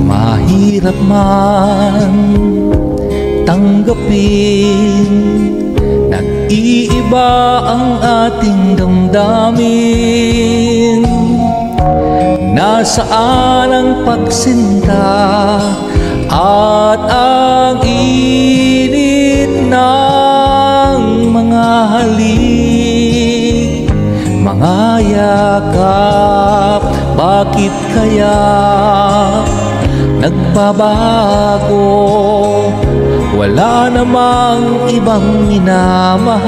Mahirap man tanggapin, nag-iiba ang ating damdamin. Nasaan ang pagsinta at ang init ng mga halik, mga yakap? Bakit kaya nagbabago? Wala namang ibang minamahal.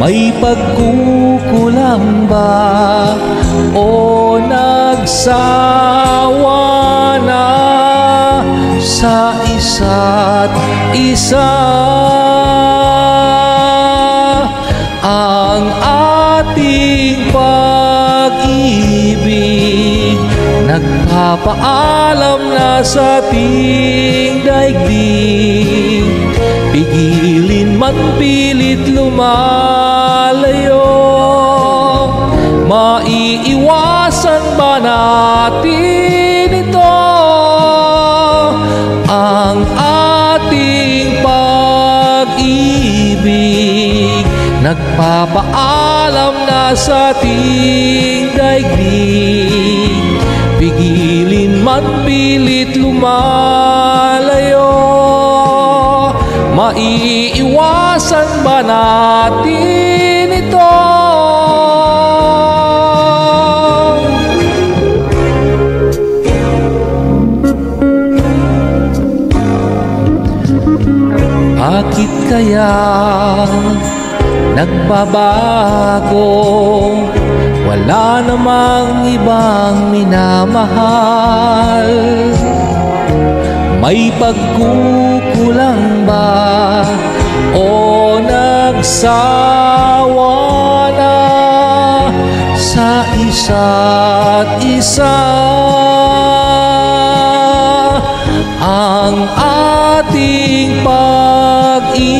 May pagkukulang ba o nagsawa na sa isa't isa? Ang ating pag-ibig nagpapaalam na sa ating daigdig. Pigilin man pilit lumalayo, maiiwasan ba natin ito? Ang ating pag-ibig nagpapaalam na sa ating daigdig. Pigilin man pilit lumalayo, maiiwasan ba natin ito? Bakit kaya nagbabago? Wala namang ibang minamahal. May pagkukulang ba o nagsawa na sa isa't isa? Ang ating pag-ibig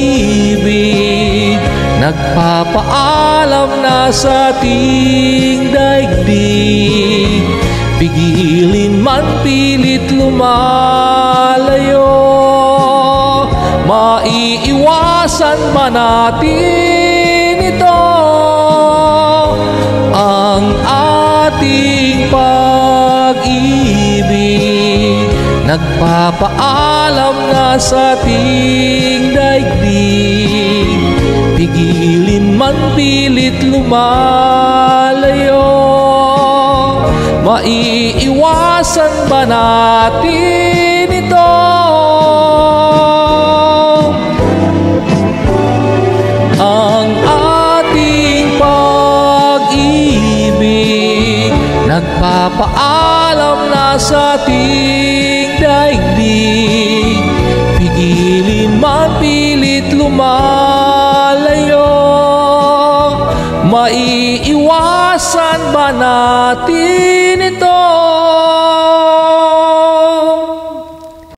nagpapaalam na sa ating daigdig. Pigilin man pilit lumalayo, maiiwasan ba natin ito? Ang ating pag-ibig nagpapaalam na sa ating daigdig. Pigilin man pilit lumalayo, maiiwasan ba natin ito? Ang ating pag-ibig nagpapaalam na sa ating daigdig. Pigilin man pilit lumalayo, maiiwasan ba natin ito?